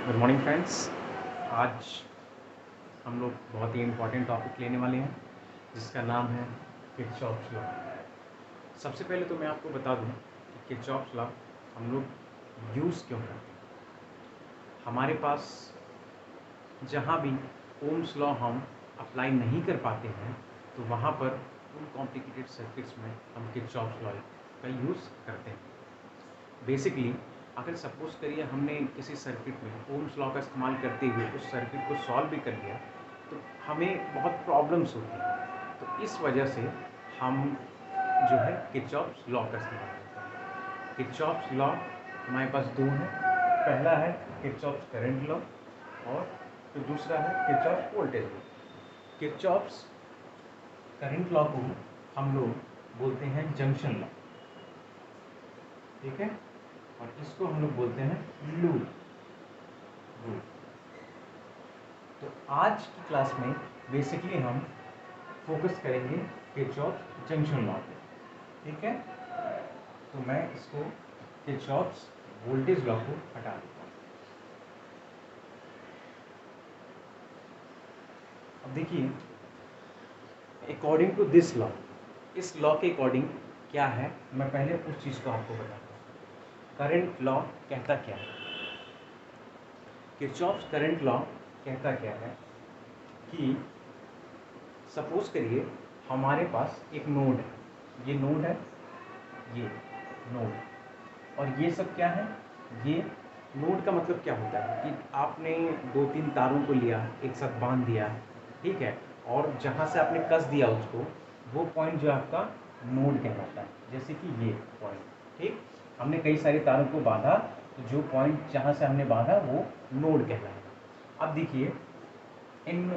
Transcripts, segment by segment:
Good morning friends. आज हम लोग बहुत ही इम्पोर्टेंट टॉपिक लेने वाले हैं जिसका नाम है किरचॉफ्स लॉ। सबसे पहले तो मैं आपको बता दूं कि किरचॉफ्स लॉ हम लोग यूज़ क्यों करते हैं। हमारे पास जहाँ भी ओम्स लॉ हम अप्लाई नहीं कर पाते हैं तो वहाँ पर उन कॉम्प्लिकेटेड सर्किट्स में हम किरचॉफ्स लॉ का यूज़ करते हैं। बेसिकली अगर सपोज करिए हमने किसी सर्किट में ओम्स लॉ का इस्तेमाल करते हुए उस सर्किट को सॉल्व भी कर लिया तो हमें बहुत प्रॉब्लम्स होती हैं। तो इस वजह से हम जो है किरचॉफ्स लॉ का इस्तेमाल करते हैं। किरचॉफ्स लॉ हमारे पास दो हैं। पहला है किरचॉफ्स करंट लॉ और फिर दूसरा है Kirchhoff's voltage law. Kirchhoff's current law को हम लोग बोलते हैं जंक्शन लॉ, ठीक है, और इसको हम लोग बोलते हैं लूप रूल। तो आज की क्लास में बेसिकली हम फोकस करेंगे किरचॉफ्स जंक्शन लॉ पे, ठीक है। तो मैं इसको किरचॉफ्स वोल्टेज लॉ को हटा देता हूँ। अब देखिए, अकॉर्डिंग टू दिस लॉ, इस लॉ के अकॉर्डिंग क्या है, मैं पहले उस चीज़ को आपको बताता हूँ। करंट लॉ कहता क्या है? किरचॉफ्स करंट लॉ कहता क्या है कि सपोज करिए हमारे पास एक नोड है, ये नोड है, ये नोड, और ये सब क्या है? ये नोड का मतलब क्या होता है कि आपने दो तीन तारों को लिया, एक साथ बांध दिया, ठीक है, और जहाँ से आपने कस दिया उसको, वो पॉइंट जो आपका नोड कहलाता है। जैसे कि ये पॉइंट, ठीक, हमने कई सारे तारों को बांधा तो जो पॉइंट जहाँ से हमने बांधा वो नोड कहलाएगा। अब देखिए, इन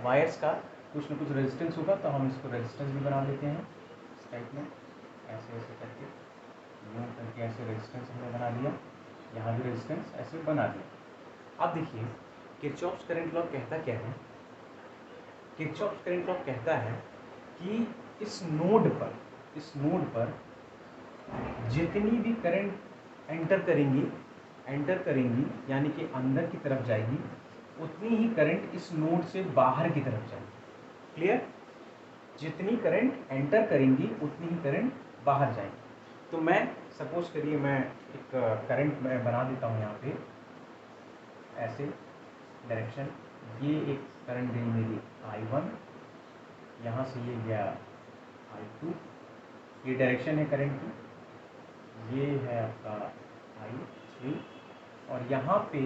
वायर्स का कुछ ना कुछ रेजिस्टेंस होगा तो हम इसको रेजिस्टेंस भी बना देते हैं इस टाइप में, ऐसे ऐसे करके, यूँ करके ऐसे रेजिस्टेंस हमने बना दिया, यहाँ भी रेजिस्टेंस ऐसे बना दिया। अब देखिए, किरचॉफ्स करंट लॉ कहता क्या है? किरचॉफ्स करंट लॉ कहता है कि इस नोड पर जितनी भी करंट एंटर करेंगी यानी कि अंदर की तरफ जाएगी, उतनी ही करंट इस नोड से बाहर की तरफ जाएगी। क्लियर? जितनी करंट एंटर करेंगी उतनी ही करंट बाहर जाएगी। तो मैं सपोज करिए मैं एक करंट मैं बना देता हूँ यहाँ पे, ऐसे डायरेक्शन, ये एक करंट गई मेरी I1, यहाँ से ये गया I2, ये डायरेक्शन है करंट की, ये है आपका I3, और यहाँ पे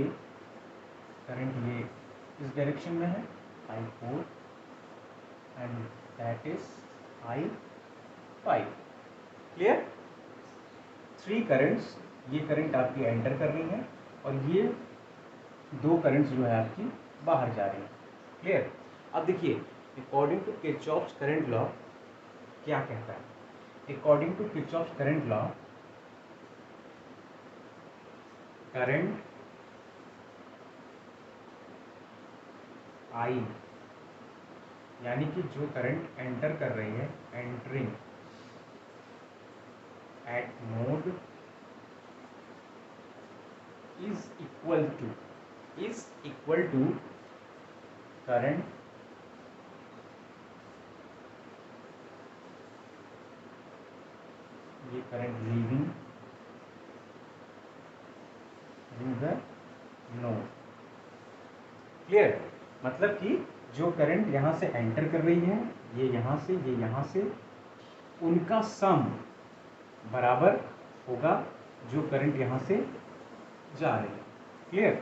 करंट ये इस डायरेक्शन में है I4 and that is I5। Clear? Three currents, ये करंट आपकी एंटर कर रही हैं और ये दो करंट्स जो है आपकी बाहर जा रही हैं। क्लियर? अब देखिए, according to Kirchhoff's current law क्या कहता है? According to Kirchhoff's current law, current I यानी कि जो करंट एंटर कर रही है, entering at node, is equal to current ये current leaving the node. Clear? मतलब कि जो करंट यहाँ से एंटर कर रही है, ये यहाँ से, उनका सम बराबर होगा जो करंट यहाँ से जा रही है। क्लियर?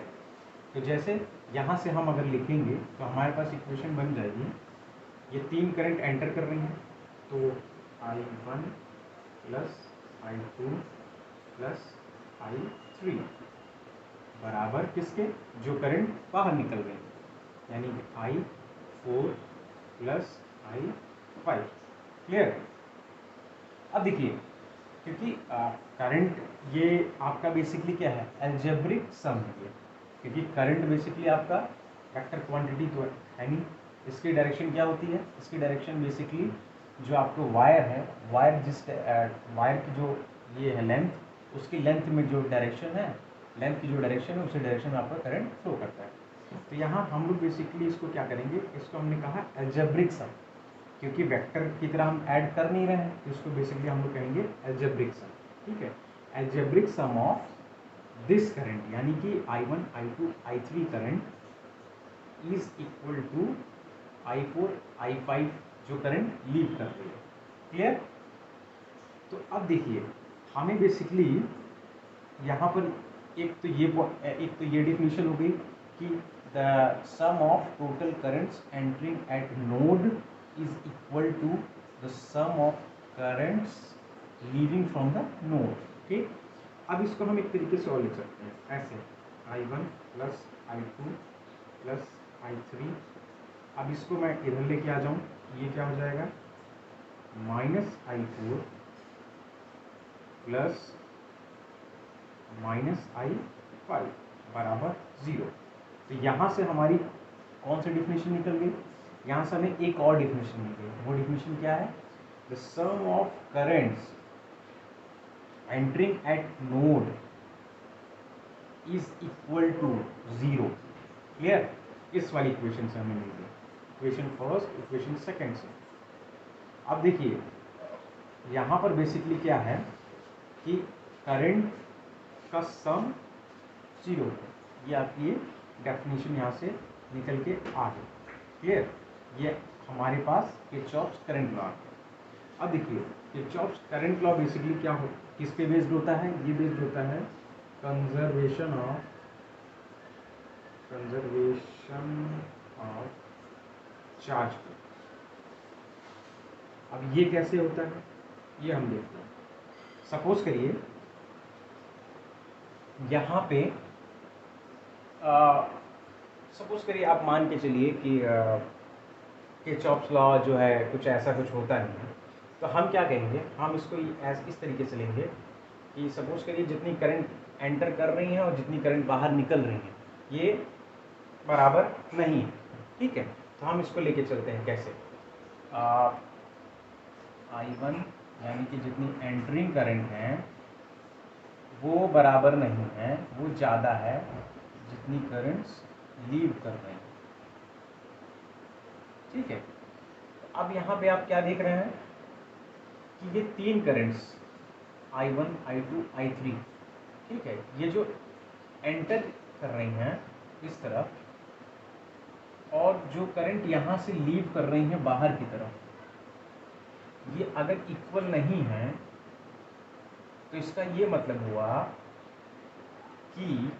तो जैसे यहाँ से हम अगर लिखेंगे तो हमारे पास इक्वेशन बन जाएगी, ये तीन करंट एंटर कर रही हैं तो I1 plus I2 plus I3 बराबर किसके? जो करंट बाहर निकल रही है, यानी कि I4 प्लस I5। क्लियर? अब देखिए, क्योंकि करंट ये आपका बेसिकली क्या है? अलजेब्रिक सम है ये, क्योंकि करंट बेसिकली आपका वेक्टर क्वांटिटी तो है नहीं। इसकी डायरेक्शन क्या होती है? इसकी डायरेक्शन बेसिकली जो आपको वायर है, वायर की जो ये है लेंथ, उसकी लेंथ में जो डायरेक्शन है लेंथ की जो डायरेक्शन है उसी डायरेक्शन में आपका करंट फ्लो करता है। तो यहाँ हम लोग बेसिकली इसको क्या करेंगे, इसको हमने कहा अलजेब्रिक सम, क्योंकि वेक्टर की तरह हम ऐड कर नहीं रहे हैं, तो इसको बेसिकली हम लोग कहेंगे अलजेब्रिक सम। ठीक है, algebraic sum of this current, यानी कि I1 I2 I3 current is equal to I4 I5 जो करंट लीव कर रही है। क्लियर? तो अब देखिए हमें बेसिकली यहाँ पर एक तो ये डेफिनेशन हो गई कि the sum of total currents entering at node is equal to the sum of currents leaving from the node. ठीक, अब इसको हम एक तरीके से और लिख सकते हैं ऐसे, I1 plus I2 plus I3। अब इसको मैं इधर लेके आ जाऊँ, ये क्या हो जाएगा, minus I4 plus minus I5 बराबर 0। तो यहाँ से हमारी कौन सी डिफिनेशन निकल गई, यहाँ से हमें एक और डिफिनेशन मिल गई। वो डिफिनेशन क्या है, the sum of currents entering at node is equal to 0। Clear? इस वाली इक्वेशन से हमें मिल गई, इक्वेशन फर्स्ट इक्वेशन सेकंड से। अब देखिए यहाँ पर बेसिकली क्या है कि करंट का सम 0 है, ये आपकी ये डेफिनेशन यहाँ से निकल के आ गई। क्लियर? ये हमारे पास किरचॉफ्स करंट लॉ है। अब देखिए किरचॉफ्स करंट लॉ बेसिकली क्या हो, किस पे बेस्ड होता है, ये बेस्ड होता है कंजर्वेशन ऑफ चार्ज पे। अब ये कैसे होता है ये हम देखते हैं। सपोज करिए यहाँ पे सपोज करिए आप मान के चलिए कि किरचॉफ्स लॉ जो है कुछ ऐसा कुछ होता नहीं है, तो हम क्या कहेंगे, हम इसको इस तरीके से लेंगे कि सपोज करिए जितनी करंट एंटर कर रही है और जितनी करंट बाहर निकल रही है ये बराबर नहीं है। ठीक है, तो हम इसको लेके चलते हैं कैसे, I1 यानी कि जितनी एंटरिंग करंट है वो बराबर नहीं है, वो ज़्यादा है जितनी करंट्स लीव कर रहे हैं। ठीक है, तो अब यहाँ पे आप क्या देख रहे हैं कि ये तीन करंट्स I1 I2 I3, ठीक है, ये जो एंटर कर रही हैं इस तरफ और जो करंट यहाँ से लीव कर रही हैं बाहर की तरफ, ये अगर इक्वल नहीं है तो इसका ये मतलब हुआ कि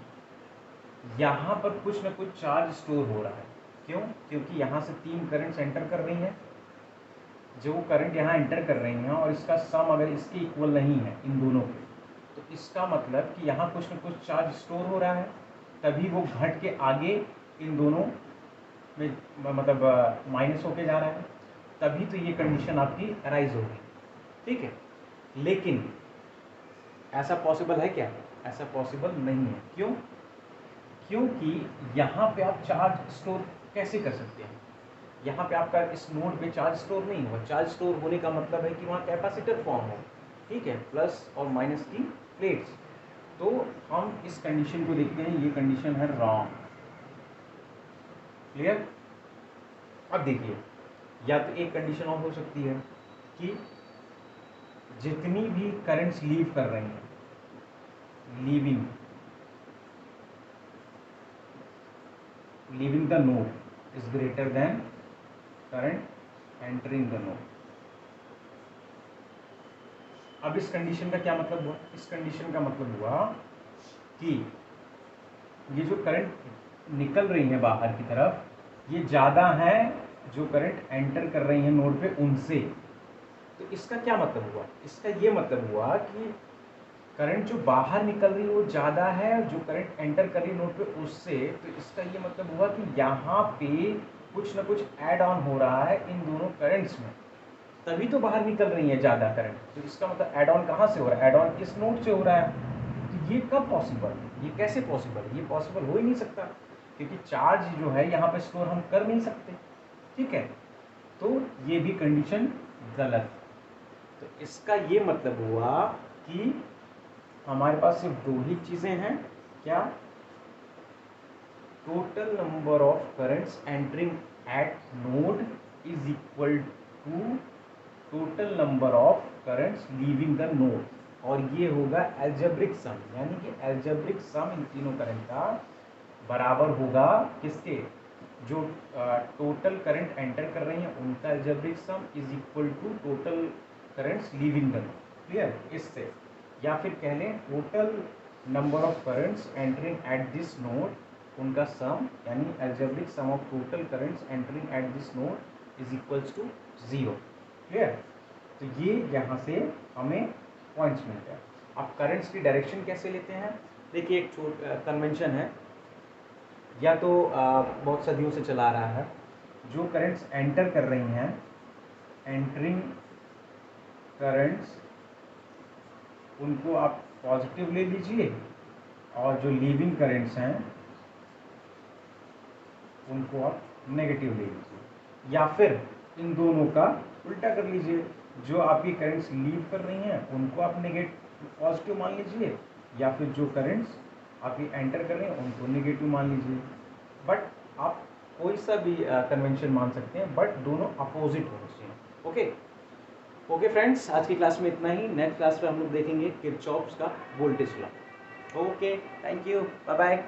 यहाँ पर कुछ ना कुछ चार्ज स्टोर हो रहा है। क्यों? क्योंकि यहाँ से तीन करंट्स एंटर कर रही हैं, जो करंट यहाँ एंटर कर रही हैं और इसका सम अगर इसके इक्वल नहीं है इन दोनों के, तो इसका मतलब कि यहाँ कुछ ना कुछ चार्ज स्टोर हो रहा है, तभी वो घट के आगे इन दोनों में मतलब माइनस होके जा रहा है, तभी तो ये कंडीशन आपकी अराइज होगी। ठीक है, लेकिन ऐसा पॉसिबल है क्या? ऐसा पॉसिबल नहीं है। क्यों? क्योंकि यहाँ पे आप चार्ज स्टोर कैसे कर सकते हैं, यहाँ पे आपका इस नोड पे चार्ज स्टोर नहीं होगा। चार्ज स्टोर होने का मतलब है कि वहाँ कैपेसिटर फॉर्म हो, ठीक है, प्लस और माइनस की प्लेट्स। तो हम इस कंडीशन को देखते हैं, ये कंडीशन है रॉन्ग। क्लियर? अब देखिए, या तो एक कंडीशन और हो सकती है कि जितनी भी करंट्स लीव कर रही हैं, leaving the node is greater than current entering the node. अब इस कंडीशन का क्या मतलब हुआ? इस कंडीशन का मतलब हुआ कि ये जो करंट निकल रही है बाहर की तरफ, ये ज़्यादा है जो करंट एंटर कर रही है नोड पे उनसे। तो इसका क्या मतलब हुआ? इसका ये मतलब हुआ कि करंट जो बाहर निकल रही है वो ज़्यादा है जो करंट एंटर कर रही है नोड पे उससे। तो इसका ये मतलब हुआ कि यहाँ पे कुछ ना कुछ ऐड ऑन हो रहा है इन दोनों करंट्स में, तभी तो बाहर निकल रही है ज़्यादा करंट। तो इसका मतलब ऐड ऑन कहाँ से हो रहा है? ऐड ऑन इस नोड से हो रहा है। तो ये कब पॉसिबल है? ये कैसे पॉसिबल है? ये पॉसिबल हो ही नहीं सकता, क्योंकि चार्ज जो है यहाँ पे स्टोर हम कर नहीं सकते। ठीक है, तो ये भी कंडीशन गलत। तो इसका ये मतलब हुआ कि हमारे पास सिर्फ दो ही चीज़ें हैं, क्या, total number of currents entering at node is equal to total number of currents leaving the node, और ये होगा एल्जेब्रिक सम, यानी कि एल्जेब्रिक सम इन तीनों करंट का बराबर होगा किसके, जो टोटल करंट एंटर कर रही हैं उनका algebraic sum is equal to total currents leaving the node. Clear, इससे या फिर कह लें total number of currents entering at this node उनका सम, यानी algebraic sum of total currents entering at this node is equals to 0। Clear, तो ये यहाँ से हमें पॉइंट्स मिलते हैं। अब करंट्स की डायरेक्शन कैसे लेते हैं, देखिए एक कन्वेंशन है, या तो बहुत सदियों से चला आ रहा है, जो करंट्स एंटर कर रही हैं, एंटरिंग करंट्स, उनको आप पॉजिटिव ले लीजिए, और जो लीविंग करंट्स हैं उनको आप नेगेटिव ले लीजिए, या फिर इन दोनों का उल्टा कर लीजिए, जो आपकी करंट्स लीव कर रही हैं उनको आप नेगेटिव पॉजिटिव मान लीजिए, या फिर जो करंट्स आपकी एंटर कर रहे हैं उनको नेगेटिव मान लीजिए। बट आप कोई सा भी कन्वेंशन मान सकते हैं, बट दोनों अपोजिट होने चाहिए। ओके फ्रेंड्स, आज की क्लास में इतना ही। नेक्स्ट क्लास में हम लोग देखेंगे किरचॉफ्स का voltage law. Okay, thank you, bye bye.